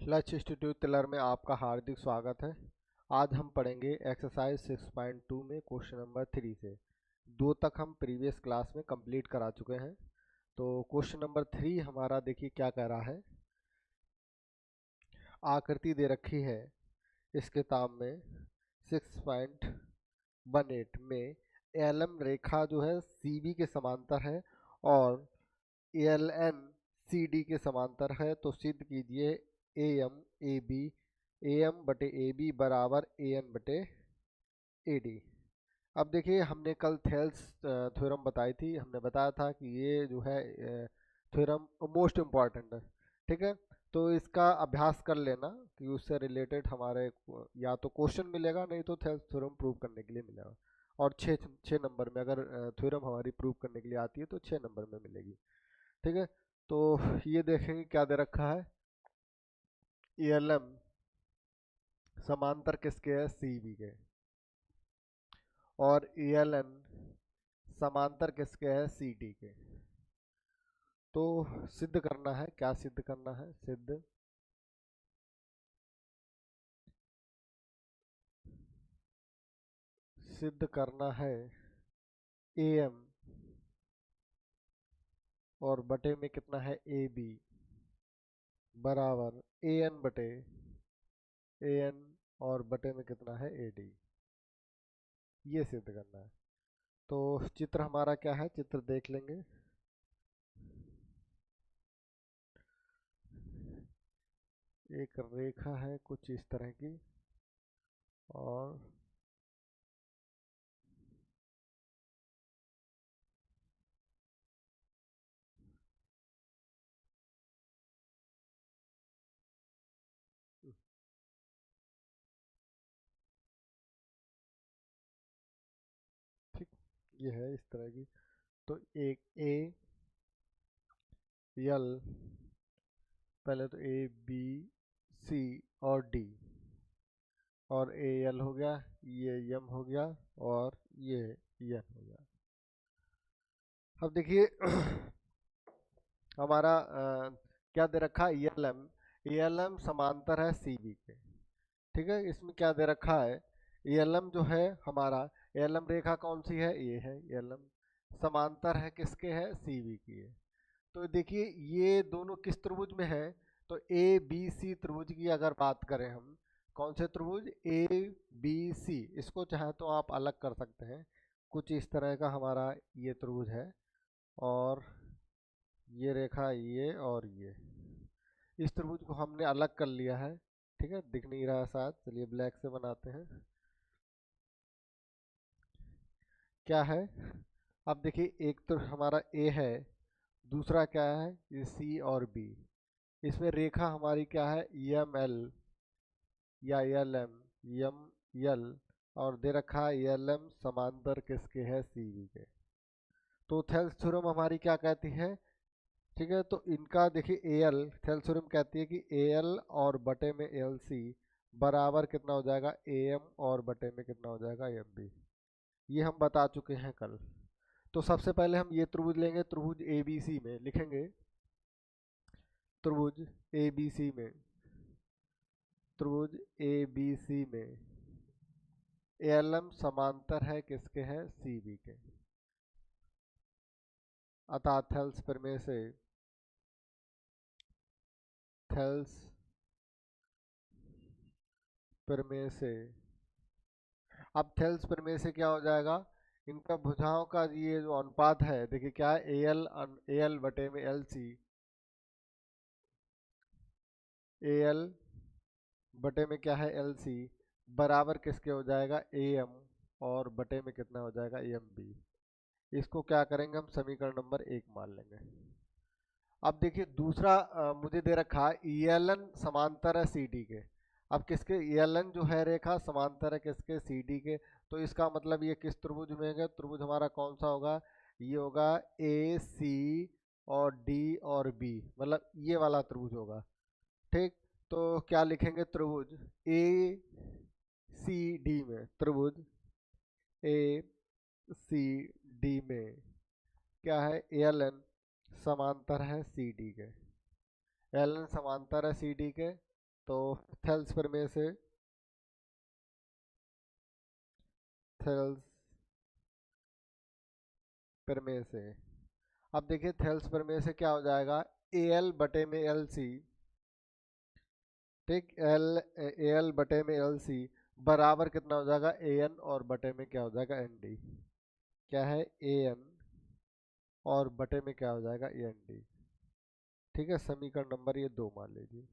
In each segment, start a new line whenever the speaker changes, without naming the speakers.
लक्ष्य इंस्टीट्यूट तिलर में आपका हार्दिक स्वागत है। आज हम पढ़ेंगे एक्सरसाइज 6.2 में क्वेश्चन नंबर 3 से 2 तक हम प्रीवियस क्लास में कंप्लीट करा चुके हैं। तो क्वेश्चन नंबर 3 हमारा देखिए क्या कह रहा है। आकृति दे रखी है इस किताब में 6.18 में एलएम रेखा जो है सीबी के समांतर है और एलएन सीडी के समांतर है। तो सिद्ध कीजिए एम बटे ए बी बराबर ए एन बटे ए डी। अब देखिए हमने कल थेल्स थ्योरम बताई थी। हमने बताया था कि ये जो है थ्योरम मोस्ट इम्पॉर्टेंट है, ठीक है। तो इसका अभ्यास कर लेना कि उससे रिलेटेड हमारे या तो क्वेश्चन मिलेगा, नहीं तो थेल्स थ्योरम प्रूव करने के लिए मिलेगा। और छः नंबर में अगर थ्योरम हमारी प्रूव करने के लिए आती है तो 6 नंबर में मिलेगी, ठीक है। तो ये देखेंगे क्या दे रखा है। एलएम समांतर किसके है, सीबी के, और एलएन समांतर किसके है, सीडी के। तो सिद्ध करना है, क्या सिद्ध करना है, सिद्ध करना है एम और बटे में कितना है ए बी बराबर ए एन बटे ए एन और बटे में कितना है ए डी। ये सिद्ध करना है। तो चित्र हमारा क्या है, चित्र देख लेंगे। एक रेखा है कुछ इस तरह की और ठीक ये है इस तरह की। तो एक ए यल, पहले तो ए बी सी और डी, और ए यल हो गया, ये यम हो गया और ये यन हो गया। अब देखिए हमारा क्या दे रखा है, एल एम समांतर है सी बी के, ठीक है। इसमें क्या दे रखा है, एल एम जो है हमारा, एल एम रेखा कौन सी है, ये है एल एम, समांतर है किसके है, सी बी की है। तो देखिए ये दोनों किस त्रिभुज में है, तो ए बी सी त्रिभुज की अगर बात करें हम, कौन से त्रिभुज, ए बी सी। इसको चाहे तो आप अलग कर सकते हैं, कुछ इस तरह का हमारा ये त्रिभुज है और ये रेखा ये और ये, इस त्रिभुज को हमने अलग कर लिया है, ठीक है। दिख नहीं रहा शायद, चलिए ब्लैक से बनाते हैं। क्या है, अब देखिए एक तो हमारा ए है, दूसरा क्या है, ये सी और बी। इसमें रेखा हमारी क्या है, एम एल या एल एम, यम यल, और दे रखा है एल एम समांतर किसके है, सी बी के। तो थेल्स थ्योरम हमारी क्या कहती है, ठीक है। तो इनका देखिए ए एल, थेल्स थ्योरम कहती है कि ए एल और बटे में एल सी बराबर कितना हो जाएगा, ए एम और बटे में कितना हो जाएगा, एम बी। ये हम बता चुके हैं कल। तो सबसे पहले हम ये त्रिभुज लेंगे, त्रिभुज ए बी सी में लिखेंगे, त्रिभुज ए बी सी में, त्रिभुज ए बी सी में एल एम समांतर है किसके है, सी बी के। अतः थेल्स प्रमेय से, थेल्स प्रमेय से, अब थेल्स प्रमेय से क्या हो जाएगा, इनका भुजाओं का ये जो अनुपात है, देखिए क्या है, ए एल बटे में एल सी, ए एल बटे में क्या है, एल सी बराबर किसके हो जाएगा, ए एम और बटे में कितना हो जाएगा, एम बी। इसको क्या करेंगे हम, समीकरण नंबर 1 मान लेंगे। अब देखिए दूसरा मुझे दे रखा है ELN समांतर है CD के। अब किसके, ELN जो है रेखा समांतर है किसके, CD के। तो इसका मतलब ये किस त्रिभुज में है, त्रिभुज हमारा कौन सा होगा, ये होगा AC और D और B, मतलब ये वाला त्रिभुज होगा, ठीक। तो क्या लिखेंगे, त्रिभुज ACD में, त्रिभुज ACD में क्या है, ELN समांतर है CD के, एल एन समांतर है सी डी के। तो थेल्स प्रमेय से अब देखिए थेल्स प्रमेय से क्या हो जाएगा, ए एल बटे में एल सी, ठीक, ए एल बटे में एल सी बराबर कितना हो जाएगा, ए एन और बटे में क्या हो जाएगा, एन डी। क्या है, ए एन और बटे में क्या हो जाएगा, एन डी। ठीक है, समीकरण नंबर ये 2 मान लीजिए।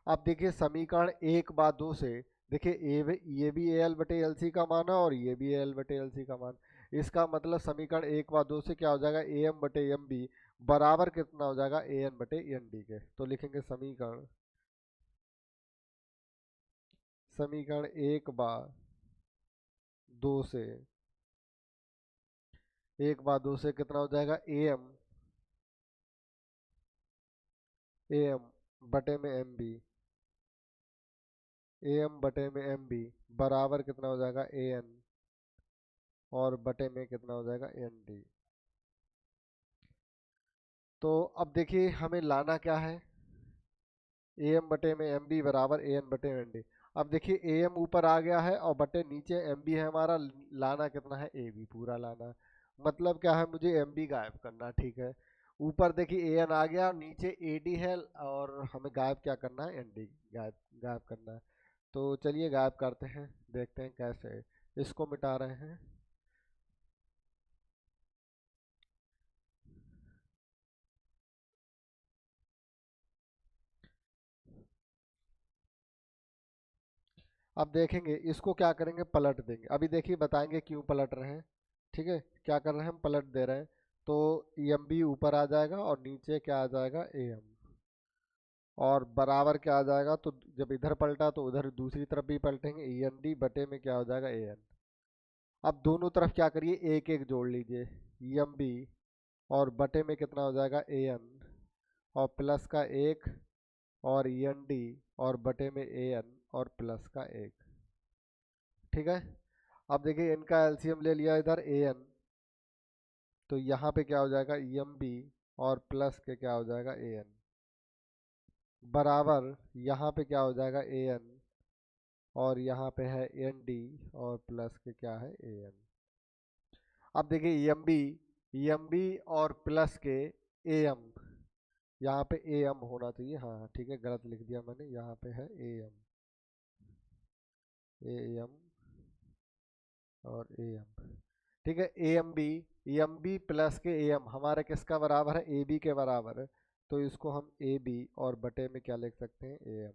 अब देखिए समीकरण 1/2 से देखिए ये भी ए एल बटे एल सी का मान है और ये भी ए एल बटे एल सी का मान। इसका मतलब समीकरण 1/2 से क्या हो जाएगा, ए एम बटे एम बी बराबर कितना हो जाएगा, ए एन बटे एन डी के। तो लिखेंगे समीकरण 1/2 से कितना हो जाएगा, ए एम बटे में एम बी, ए एम बटे में एम बी बराबर कितना हो जाएगा, ए एन और बटे में कितना हो जाएगा, एन डी। तो अब देखिए हमें लाना क्या है, ए एम बटे में एम बी बराबर ए एन बटे में एन डी। अब देखिए ए एम ऊपर आ गया है और बटे नीचे एम बी है हमारा, लाना कितना है, ए बी पूरा लाना। मतलब क्या है, मुझे एम बी गायब करना। ठीक है, ऊपर देखिए ए एन आ गया, नीचे ए डी है और हमें गायब क्या करना है, एन डी गायब गायब करना है। तो चलिए गायब करते हैं, देखते हैं कैसे इसको मिटा रहे हैं। अब देखेंगे इसको क्या करेंगे, पलट देंगे। अभी देखिए बताएंगे क्यों पलट रहे हैं। ठीक है, क्या कर रहे हैं, हम पलट दे रहे हैं। तो एम बी ऊपर आ जाएगा और नीचे क्या आ जाएगा, ए एम, और बराबर क्या आ जाएगा, तो जब इधर पलटा तो उधर दूसरी तरफ भी पलटेंगे, ई एन डी बटे में क्या हो जाएगा, ए एन। अब दोनों तरफ क्या करिए, एक एक जोड़ लीजिए, ई एम बी और बटे में कितना हो जाएगा, ए एन और प्लस का एक और ई एन डी और बटे में ए एन और प्लस का एक। ठीक है, अब देखिए इनका एलसीएम ले लिया इधर, ए एन, तो यहाँ पे क्या हो जाएगा, ई एम बी और प्लस के क्या हो जाएगा, ए एन बराबर यहाँ पे क्या हो जाएगा, ए एन और यहाँ पे है एन डी और प्लस के क्या है, ए एन। अब देखिए ई एम बी और प्लस के ए एम, यहाँ पे ए एम होना चाहिए, हाँ ठीक है, गलत लिख दिया मैंने, यहाँ पे है ए एम और ए एम। ठीक है, ए एम बी प्लस के ए एम हमारे किसका बराबर है, ए बी के बराबर है। तो इसको हम ए बी और बटे में क्या लिख सकते हैं, ए एम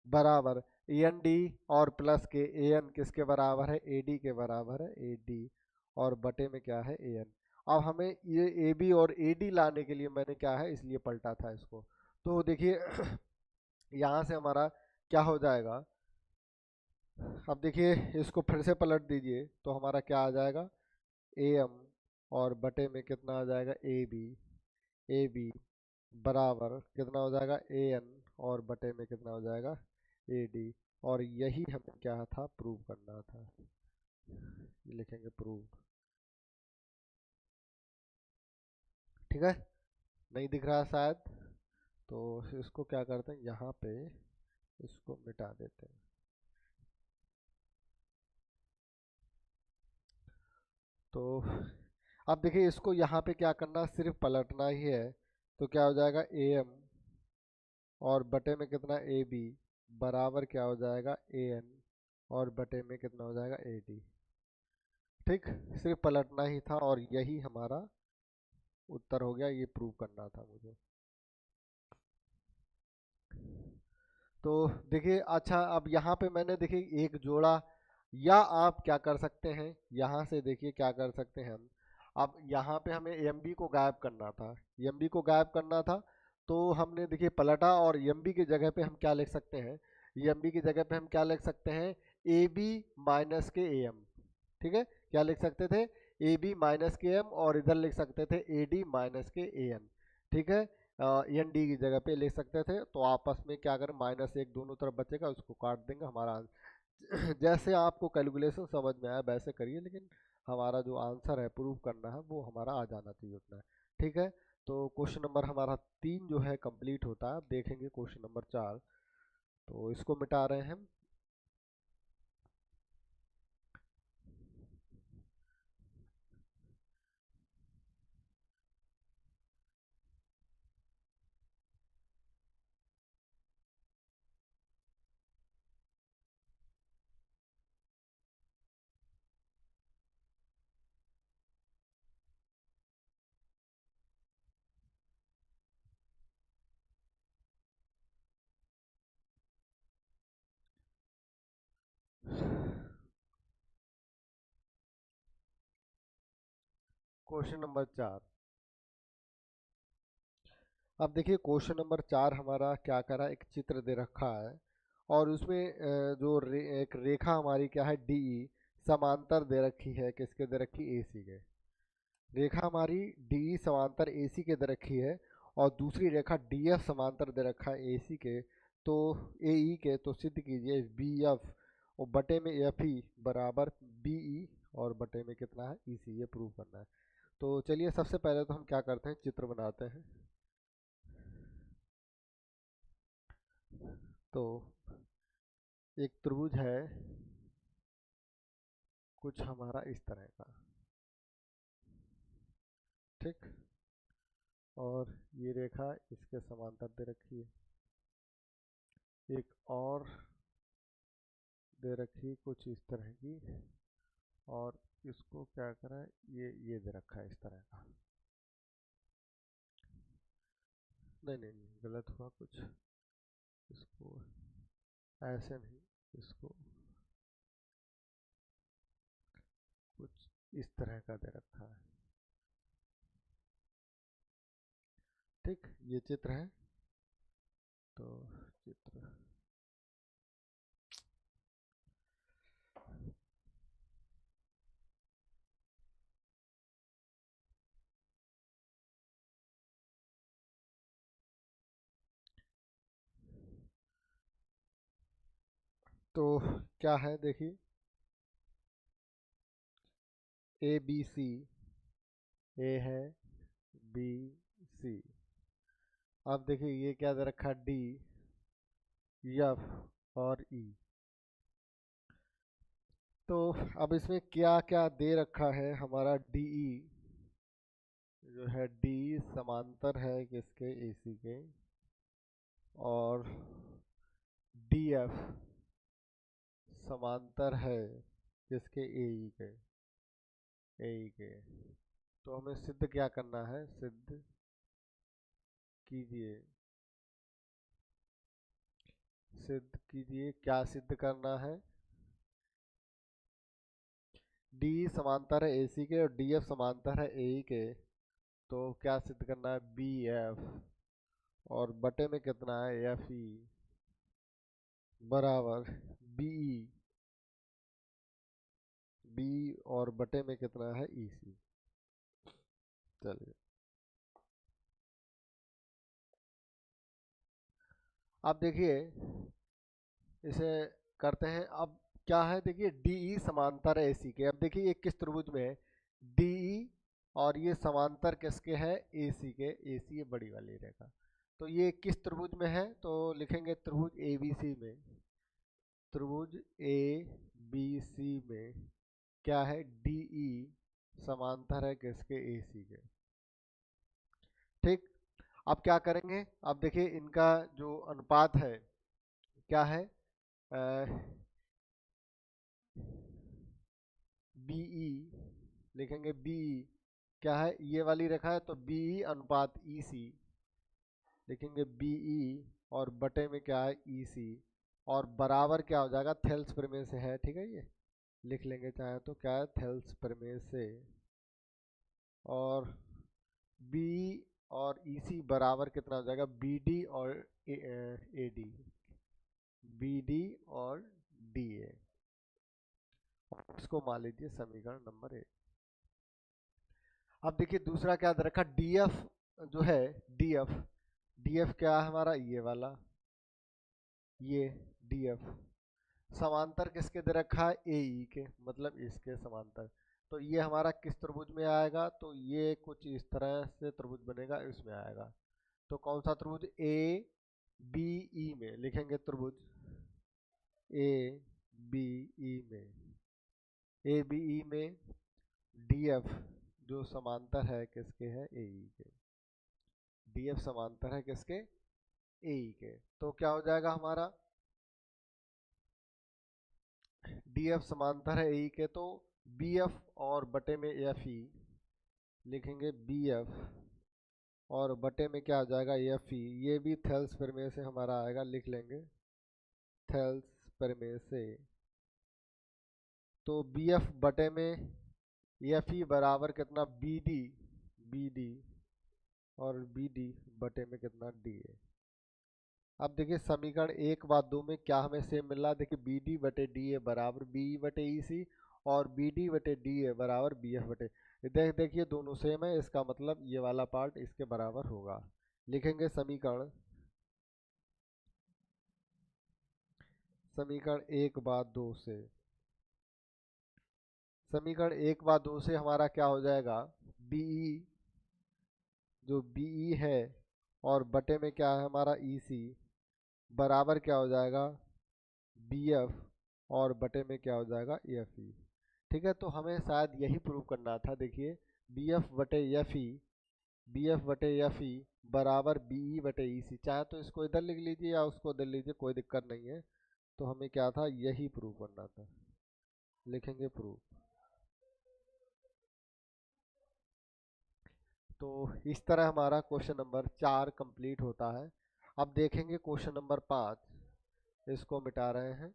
बराबर ए एन डी और प्लस के ए एन किसके बराबर है, ए डी के बराबर है, ए डी और बटे में क्या है, ए एन। अब हमें ये ए बी और ए डी लाने के लिए मैंने क्या है, इसलिए पलटा था इसको। तो देखिए यहाँ से हमारा क्या हो जाएगा, अब देखिए इसको फिर से पलट दीजिए तो हमारा क्या आ जाएगा, ए एम और बटे में कितना आ जाएगा, ए बी बराबर कितना हो जाएगा, ए एन और बटे में कितना हो जाएगा, ए डी। और यही हमें क्या था, प्रूव करना था। ये लिखेंगे प्रूव। ठीक है, नहीं दिख रहा शायद, तो इसको क्या करते हैं, यहाँ पे इसको मिटा देते हैं। तो अब देखिए इसको यहाँ पे क्या करना, सिर्फ पलटना ही है। तो क्या हो जाएगा, ए एम और बटे में कितना, ए बी बराबर क्या हो जाएगा, ए एन और बटे में कितना हो जाएगा, ए डी। ठीक, सिर्फ पलटना ही था और यही हमारा उत्तर हो गया, ये प्रूव करना था मुझे। तो देखिए अच्छा, अब यहाँ पे मैंने देखिए एक जोड़ा, या आप क्या कर सकते हैं, यहाँ से देखिए क्या कर सकते हैं हम। अब यहाँ पे हमें एम बी को गायब करना था, एम बी को गायब करना था, तो हमने देखिए पलटा और एम बी की जगह पे हम क्या लिख सकते हैं, एम बी की जगह पे हम क्या लिख सकते हैं, ए बी माइनस के ए एम। ठीक है, क्या लिख सकते थे, ए बी माइनस के एम और इधर लिख सकते थे ए डी माइनस के ए एन। ठीक है, एन डी की जगह पे लिख सकते थे। तो आपस में क्या करें, माइनस एक दोनों तरफ बचेगा, उसको काट देंगे, हमारा जैसे आपको कैलकुलेशन समझ में आया वैसे करिए, लेकिन हमारा जो आंसर है प्रूव करना है वो हमारा आ जाना चाहिए उतना। ठीक है, तो क्वेश्चन नंबर हमारा 3 जो है कंप्लीट होता है। अब देखेंगे क्वेश्चन नंबर 4। तो इसको मिटा रहे हैं हम। Question number 4। अब देखिए क्वेश्चन नंबर 4 हमारा क्या करा, एक चित्र दे रखा है और उसमें जो एक रेखा हमारी क्या है डी समांतर दे रखी है। किसके दे रखी? एसी के। रेखा हमारी डी समांतर एसी के दे रखी है और दूसरी रेखा डी एफ समांतर दे रखा है एसी के। तो ए ई के तो सिद्ध कीजिए बी एफ और बटे में एफ ई बराबर बी ई और बटे में कितना है ई सी, ये प्रूव करना है। तो चलिए सबसे पहले तो हम क्या करते हैं, चित्र बनाते हैं। तो एक त्रिभुज है कुछ हमारा इस तरह का, ठीक, और ये रेखा इसके समांतर दे रखी है। एक और दे रखी कुछ इस तरह की और इसको क्या करा है, ये दे रखा है इस तरह का। नहीं नहीं नहीं, गलत हुआ कुछ। इसको ऐसे नहीं, इसको कुछ इस तरह का दे रखा है, ठीक। ये चित्र है। तो चित्र तो क्या है देखिए, ए बी सी, ए है, बी सी। अब देखिए ये क्या दे रखा, डी एफ और ई। तो अब इसमें क्या क्या दे रखा है, हमारा डी ई जो है डी समांतर है किसके, ए सी के, और डी एफ समांतर है किसके, ए ई के, ए ई के। तो हमें सिद्ध क्या करना है, सिद्ध कीजिए, सिद्ध कीजिए, क्या सिद्ध करना है, डी समांतर है ए सी के और डी एफ समांतर है ए ई के। तो क्या सिद्ध करना है, बी एफ और बटे में कितना है, एफ ई बराबर बी ई, बी और बटे में कितना है, ई सी। चलिए अब देखिए इसे करते हैं। अब क्या है देखिए, डी ई समांतर है ए सी के। अब देखिए ये किस त्रिभुज में है, डी ई और ये समांतर किसके है, ए सी के। ए सी ये बड़ी वाली रेखा। तो ये किस त्रिभुज में है, तो लिखेंगे त्रिभुज ए बी सी में। त्रिभुज ए बी सी में क्या है, डी ई समांतर है किसके, ए सी के, ठीक। अब क्या करेंगे, अब देखिए इनका जो अनुपात है क्या है, बीई लिखेंगे, बीई क्या है, ये वाली रेखा है तो बीई अनुपात ई सी लिखेंगे, बीई और बटे में क्या है, ई सी, और बराबर क्या हो जाएगा, थेल्स प्रमेय से है, ठीक है। ये लिख लेंगे चाहे तो, क्या है, थेल्स प्रमेय से। और बी और ई सी बराबर कितना हो जाएगा, बी डी और ए डी, बी डी और डी ए। इसको मान लीजिए समीकरण नंबर 1। अब देखिए दूसरा क्या दे रखा, डी एफ जो है, डी एफ, डी एफ क्या है हमारा, ये वाला, ये डी एफ समांतर किसके दे रखा है, ए ई के, मतलब इसके समांतर। तो ये हमारा किस त्रिभुज में आएगा, तो ये कुछ इस तरह से त्रिभुज बनेगा, इसमें आएगा। तो कौन सा त्रिभुज, ए बी ई में लिखेंगे त्रिभुज ए बी ई में, ए बी ई में डी एफ जो समांतर है किसके है, ए ई के, डी एफ समांतर है किसके, ए ई के। तो क्या हो जाएगा हमारा, डी एफ समांतर है ए ई के, तो बी एफ और बटे में एफ ई लिखेंगे, बी एफ और बटे में क्या आ जाएगा, एफ ई। ये भी थेल्स प्रमेय से हमारा आएगा, लिख लेंगे थेल्स प्रमेय से। तो बी एफ बटे में एफ ई बराबर कितना, बी डी, बी डी और बी डी बटे में कितना, डी ए। अब देखिए समीकरण 1 व 2 में क्या हमें सेम मिल रहा है, देखिए बी डी बटे डी ए बराबर बी बटे ई सी और बी डी बटे डी ए बराबर बी एफ बटे, देखिए दोनों सेम है, इसका मतलब ये वाला पार्ट इसके बराबर होगा। लिखेंगे समीकरण 1 व 2 से, समीकरण 1 व 2 से हमारा क्या हो जाएगा, बीई जो बीई है और बटे में क्या है हमारा ईसी बराबर क्या हो जाएगा, बीएफ और बटे में क्या हो जाएगा, एफई। ठीक है, तो हमें शायद यही प्रूव करना था। देखिए बीएफ बटे एफई, बीएफ बटे एफई बराबर बीई बटे ईसी, चाहे तो इसको इधर लिख लीजिए या उसको इधर लीजिए, कोई दिक्कत नहीं है। तो हमें क्या था, यही प्रूव करना था। लिखेंगे प्रूव। तो इस तरह हमारा क्वेश्चन नंबर 4 कंप्लीट होता है। अब देखेंगे क्वेश्चन नंबर 5, इसको मिटा रहे हैं।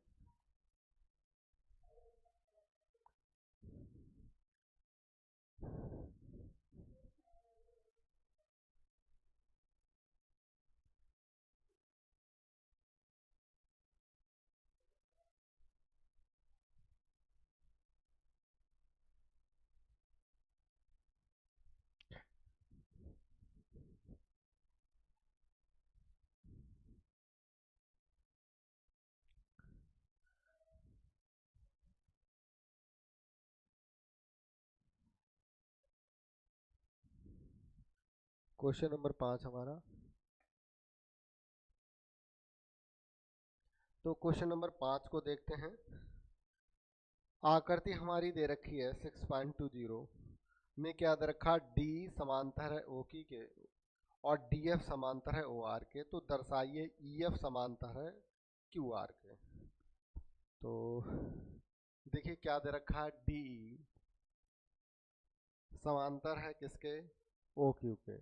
क्वेश्चन नंबर 5 हमारा, तो क्वेश्चन नंबर 5 को देखते हैं। आकृति हमारी दे रखी है 6.20 में, क्या दे रखा, डी समांतर है ओ की के और डी एफ समांतर है ओ आर के, तो दर्शाइए ई एफ समांतर है क्यू आर के। तो देखिए क्या दे रखा है, डी समांतर है किसके, ओ क्यू के,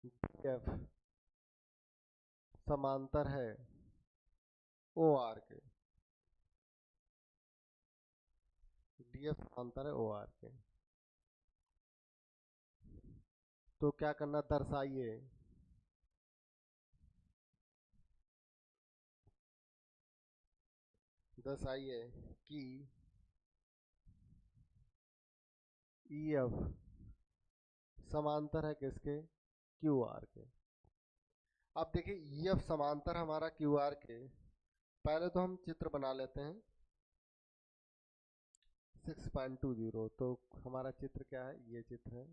डी एफ समांतर है ओ आर के, डी एफ समांतर है ओ आर के। तो क्या करना, दर्शाइए दर्शाइए कि ई एफ समांतर है किसके, क्यू आर के। अब देखिए ई एफ समांतर हमारा क्यू आर के, पहले तो हम चित्र बना लेते हैं 6.20। तो हमारा चित्र क्या है, ये चित्र है।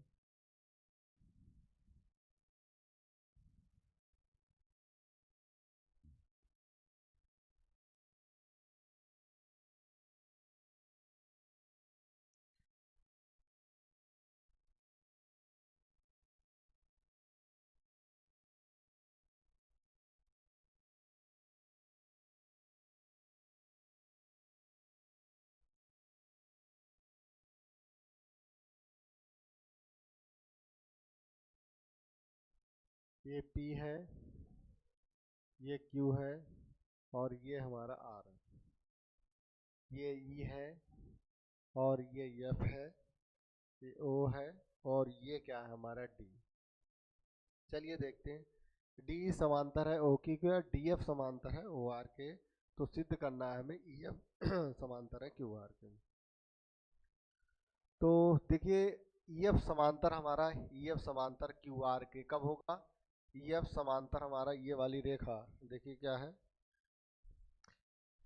ये P है, ये Q है और ये हमारा R है, ये E है और ये F है, ये O है और ये क्या है हमारा D। चलिए देखते हैं, D समांतर है O की के, डी एफ समांतर है ओ आर के, तो सिद्ध करना है हमें ई एफ समांतर है क्यू आर के। तो देखिए ई एफ समांतर हमारा, ई एफ समांतर क्यू आर के कब होगा, ई एफ समांतर हमारा ये वाली रेखा देखिए क्या है,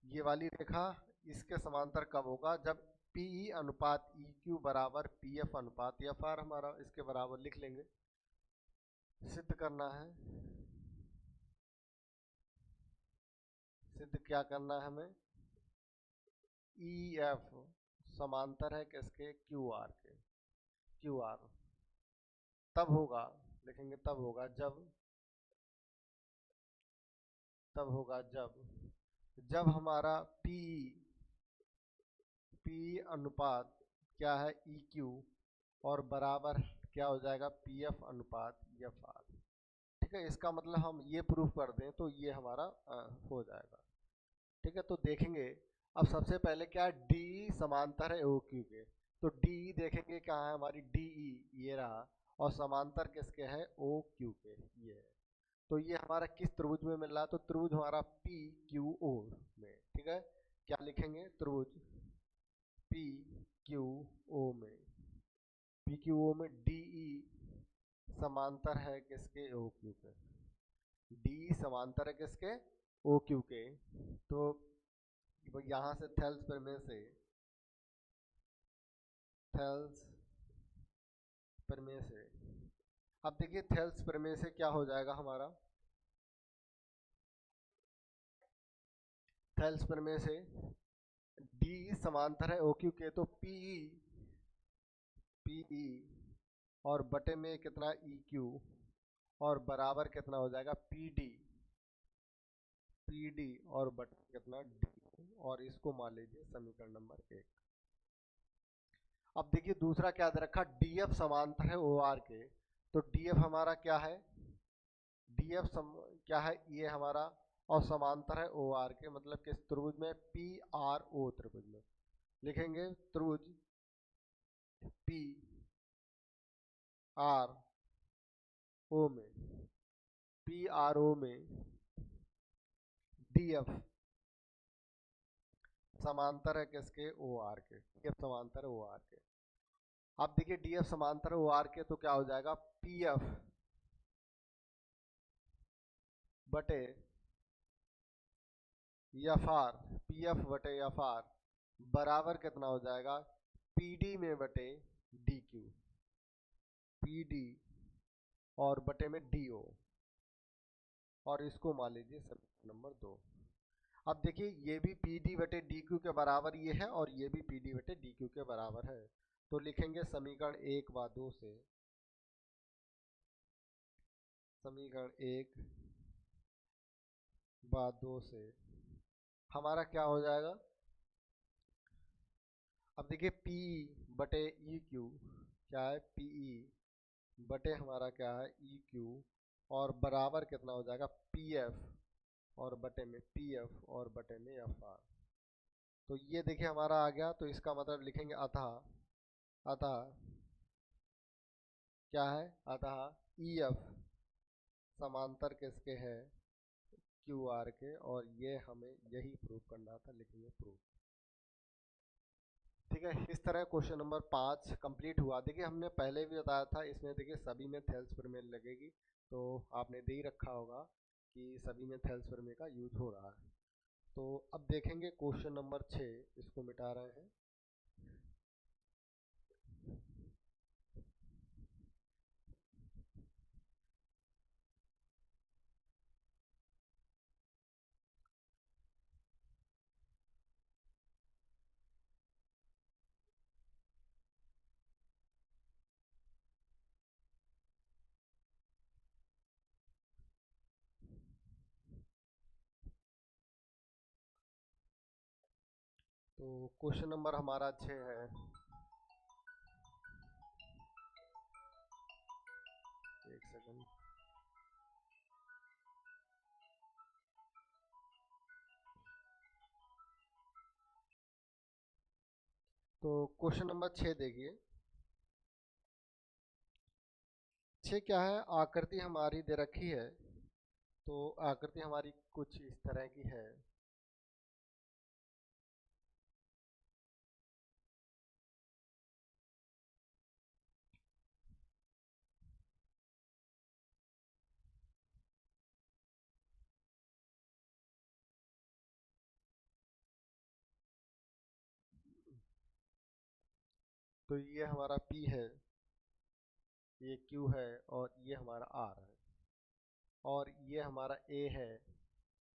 ये वाली रेखा इसके समांतर कब होगा? जब पीई अनुपात ई क्यू बराबर पी एफ अनुपात एफ आर हमारा इसके बराबर लिख लेंगे। सिद्ध करना है, सिद्ध क्या करना है हमें? ई एफ समांतर है किसके? क्यू आर के। क्यू आर तब होगा, लिखेंगे तब होगा जब, तब होगा जब हमारा पी अनुपात क्या है? ई क्यू और बराबर क्या हो जाएगा? पी एफ अनुपात एफ आर। ठीक है, इसका मतलब हम ये प्रूफ कर दें तो ये हमारा हो जाएगा। ठीक है, तो देखेंगे अब सबसे पहले क्या डी समांतर है ओ क्यू के, तो डी देखेंगे क्या है हमारी डी ई, ये रहा, और समांतर किसके है? ओ क्यू के, ये है। तो ये हमारा किस त्रिभुज में मिल रहा है? तो त्रिभुज हमारा पी क्यू ओ में। ठीक है, क्या लिखेंगे? त्रिभुज पी क्यू ओ में, पी क्यू ओ में डी ई समांतर है किसके? ओ क्यू के। डी समांतर है किसके? ओ क्यू के। तो यहाँ से थेल्स प्रमेय से, थेल्स प्रमेय से, अब देखिए थेल्स प्रमेय से क्या हो जाएगा हमारा? थेल्स प्रमेय से डी समांतर है ओ क्यू के, तो पीई पीई और बटे में कितना? ई क्यू और बराबर कितना हो जाएगा? पी डी और बटे कितना? डी, और इसको मान लीजिए समीकरण नंबर 1। अब देखिए दूसरा क्या दे रखा? डीएफ समांतर है ओ आर के, तो डीएफ हमारा क्या है? डीएफ क्या है? ये हमारा, और समांतर है ओ आर के, मतलब किस त्रिभुज में? पी आर ओ त्रिभुज में। लिखेंगे त्रिभुज पी आर ओ में, पी आर ओ में डीएफ समांतर है किसके? ओ आर के। डीएफ समांतर है ओ आर के। अब देखिए डीएफ समांतर है ओ आर के, तो क्या हो जाएगा? पी एफ बटे एफ आर, पी एफ बटे एफ आर बराबर कितना हो जाएगा? पी डी में बटे डी क्यू, पी डी और बटे में डी ओ, और इसको मान लीजिए समीकरण नंबर 2। अब देखिए ये भी पी डी बटे डी क्यू के बराबर ये है, और ये भी पी डी बटे डी क्यू के बराबर है, तो लिखेंगे समीकरण 1 व 2 से, समीकरण 1 व 2 से हमारा क्या हो जाएगा? अब देखिए पी बटे ई क्यू क्या है? पी ई बटे हमारा क्या है? ई क्यू, और बराबर कितना हो जाएगा? पी एफ और बटे में पी एफ और बटे में एफ आर। तो ये देखिए हमारा आ गया, तो इसका मतलब लिखेंगे अतः, अतः क्या है? अतः ई एफ समांतर किसके है? क्यू आर के, और ये हमें यही प्रूव करना था, लिखेंगे प्रूव। ठीक है, इस तरह क्वेश्चन नंबर 5 कंप्लीट हुआ। देखिए हमने पहले भी बताया था, इसमें देखिए सभी में थेल्स प्रमेय लगेगी, तो आपने दे ही रखा होगा कि सभी में थेल्स प्रमेय का यूज हो रहा है। तो अब देखेंगे क्वेश्चन नंबर 6, इसको मिटा रहे हैं। तो क्वेश्चन नंबर हमारा 6 है, एक सेकंड। तो क्वेश्चन नंबर 6 देखिए, 6 क्या है? आकृति हमारी दे रखी है, तो आकृति हमारी कुछ इस तरह की है। तो ये हमारा P है, ये Q है, और ये हमारा R है, और ये हमारा A है,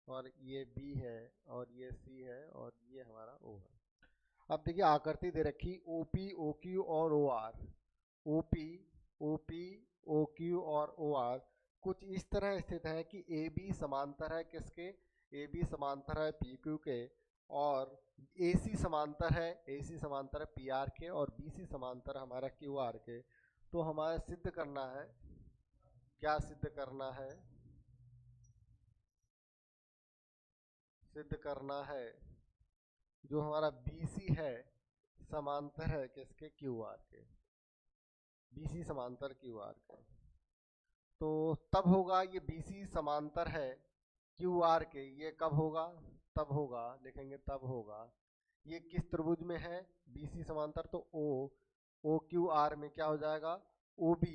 और ये B है, और ये C है, और ये हमारा O है। अब देखिए आकृति दे रखी OP, OQ और OR। OP, OP, OQ और OR कुछ इस तरह स्थित है कि AB समांतर है किसके, AB समांतर है PQ के, और AC समांतर है, AC समांतर है PR के, और BC समांतर हमारा QR के। तो हमारा सिद्ध करना है, क्या सिद्ध करना है, सिद्ध करना है जो हमारा BC है समांतर है किसके, QR के, BC समांतर QR के। तो तब होगा ये BC समांतर है QR के, ये कब होगा, तब होगा, लिखेंगे तब होगा, ये किस त्रिभुज में है, BC समांतर, तो OQR में क्या हो जाएगा, OB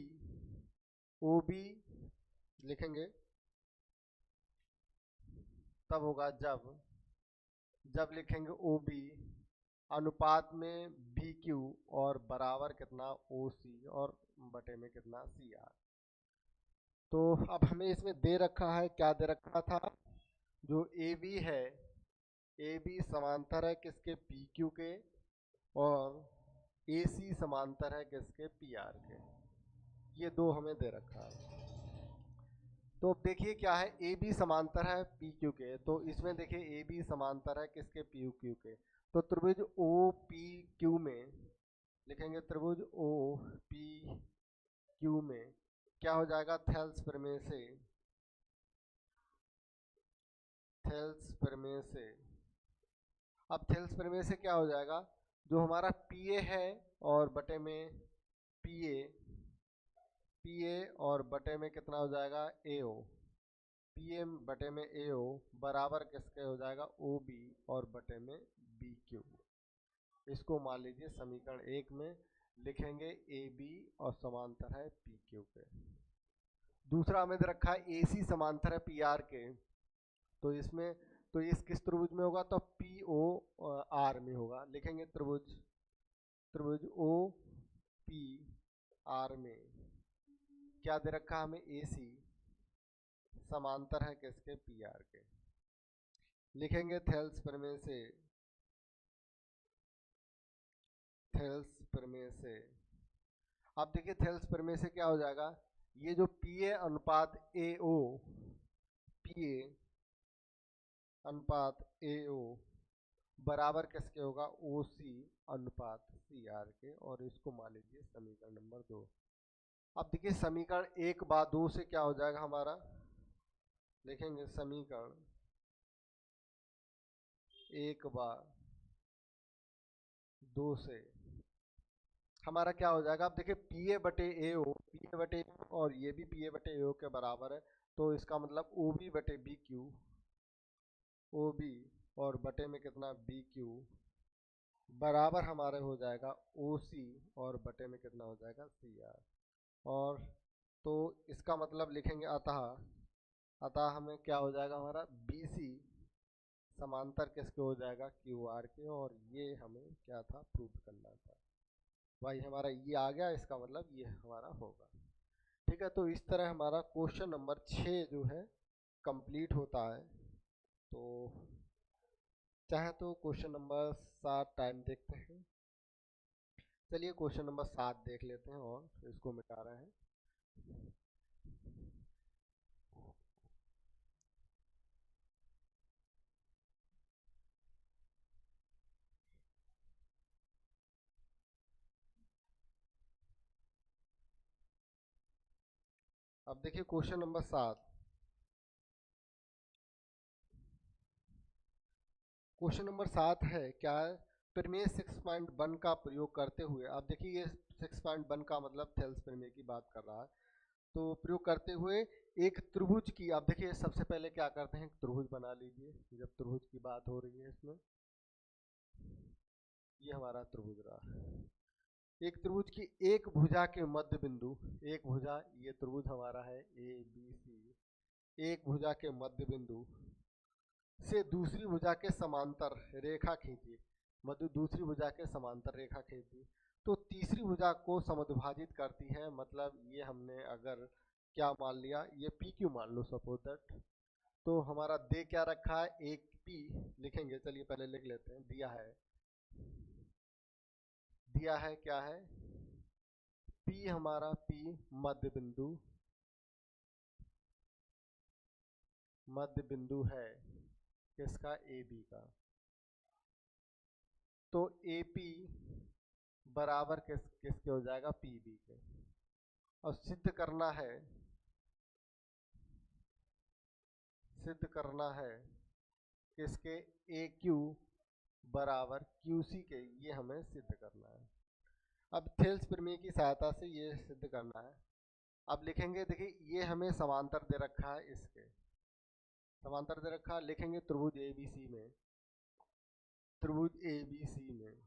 लिखेंगे, तब होगा जब लिखेंगे OB अनुपात में BQ और बराबर कितना OC और बटे में कितना CR। तो अब हमें इसमें दे रखा है, क्या दे रखा था, जो AB है, AB समांतर है किसके, PQ के, और AC समांतर है किसके, PR के। ये दो हमें दे रखा है। तो अब देखिए क्या है, AB समांतर है PQ के, तो इसमें देखिए AB समांतर है किसके, PQ के। तो त्रिभुज OPQ में लिखेंगे, त्रिभुज OPQ में क्या हो जाएगा, थेल्स प्रमेय से, थेल्स प्रमेय से। अब थेल्स प्रमेय से क्या हो जाएगा, जो हमारा PA है और बटे में PA और बटे में कितना हो जाएगा, AO, PM बटे में AO बराबर किसके हो जाएगा, OB और बटे में BQ। इसको मान लीजिए समीकरण 1 में लिखेंगे AB और समांतर है PQ के। दूसरा हमें दे रखा है AC समांतर है PR के, तो इसमें तो इस किस त्रिभुज में होगा, तो POR में होगा, लिखेंगे त्रिभुज OPR में क्या दे रखा है हमें, AC समांतर है किसके, PR के। लिखेंगे थेल्स प्रमेय से, थेल्स प्रमेय से। अब देखिए थेल्स प्रमेय से क्या हो जाएगा, ये जो PA अनुपात AO, PA अनुपात AO बराबर किसके होगा, OC अनुपात CR के, और इसको मान लीजिए समीकरण नंबर 2। अब देखिए समीकरण 1/2 से क्या हो जाएगा हमारा, लिखेंगे समीकरण 1/2 से हमारा क्या हो जाएगा। अब देखिए PA बटे AO और ये भी PA बटे AO के बराबर है, तो इसका मतलब OB बटे BQ, OB और बटे में कितना BQ बराबर हमारे हो जाएगा OC और बटे में कितना हो जाएगा CR। और तो इसका मतलब लिखेंगे अतः हमें क्या हो जाएगा, हमारा BC समांतर किसके हो जाएगा, QR के, और ये हमें क्या था, प्रूव करना था। भाई हमारा ये आ गया, इसका मतलब ये हमारा होगा। ठीक है, तो इस तरह हमारा क्वेश्चन नंबर 6 जो है कंप्लीट होता है। तो चाहे तो क्वेश्चन नंबर 7 टाइम देखते हैं। चलिए क्वेश्चन नंबर 7 देख लेते हैं और इसको मिटा रहे हैं। अब देखिए क्वेश्चन नंबर 7, क्वेश्चन नंबर 7 है क्या है, प्रमेय 6.1 का प्रयोग करते हुए। अब देखिए ये 6.1 का मतलब थेल्स प्रमेय की बात कर रहा है। तो प्रयोग करते हुए एक त्रिभुज की, अब देखिए सबसे पहले क्या करते हैं, त्रिभुज बना लीजिए। जब त्रिभुज की बात हो रही है इसमें, ये हमारा त्रिभुज रहा। एक त्रिभुज की एक भुजा के मध्य बिंदु, एक भुजा, ये त्रिभुज हमारा है ABC, एक भुजा के मध्य बिंदु से दूसरी भुजा के समांतर रेखा खींची, मतलब दूसरी भुजा के समांतर रेखा खींची। तो तीसरी भुजा को समद्विभाजित करती है, मतलब ये हमने अगर क्या मान लिया, ये पी क्यू मान लो सपोज दैट, तो हमारा दे क्या रखा है, एक पी लिखेंगे, चलिए पहले लिख लेते हैं, दिया है क्या है, पी हमारा मध्य बिंदु है किसका, ए बी का। तो ए पी बराबर किसके हो जाएगा, पी बी के। और सिद्ध करना है किसके, ए क्यू बराबर क्यू सी के, ये हमें सिद्ध करना है। अब थेल्स प्रमेय की सहायता से ये सिद्ध करना है। अब लिखेंगे, देखिए ये हमें समांतर दे रखा है, इसके समांतर दे रखा है, लिखेंगे त्रिभुज एबीसी में,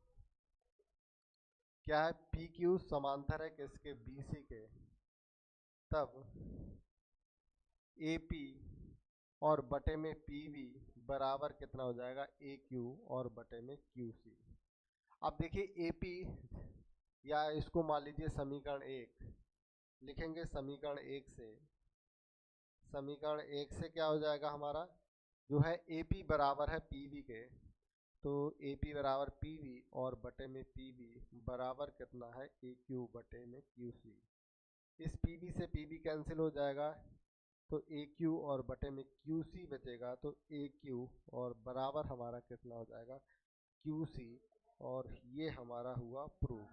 क्या है, पी क्यू समांतर है किसके, बीसी के, तब ए पी और बटे में पी वी बराबर कितना हो जाएगा, ए क्यू और बटे में क्यू सी। अब देखिए ए पी, या इसको मान लीजिए समीकरण एक, लिखेंगे समीकरण एक से क्या हो जाएगा हमारा, जो है ए पी बराबर है पी वी के, तो ए पी बराबर पी वी और बटे में पी वी बराबर कितना है, ए क्यू बटे में क्यू सी। इस पी वी से पी वी कैंसिल हो जाएगा, तो ए क्यू और बटे में क्यू सी बचेगा, तो ए क्यू और बराबर हमारा कितना हो जाएगा, क्यू सी, और ये हमारा हुआ प्रूफ।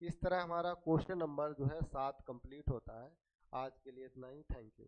इस तरह हमारा क्वेश्चन नंबर जो है 7 कंप्लीट होता है। आज के लिए इतना ही, थैंक यू।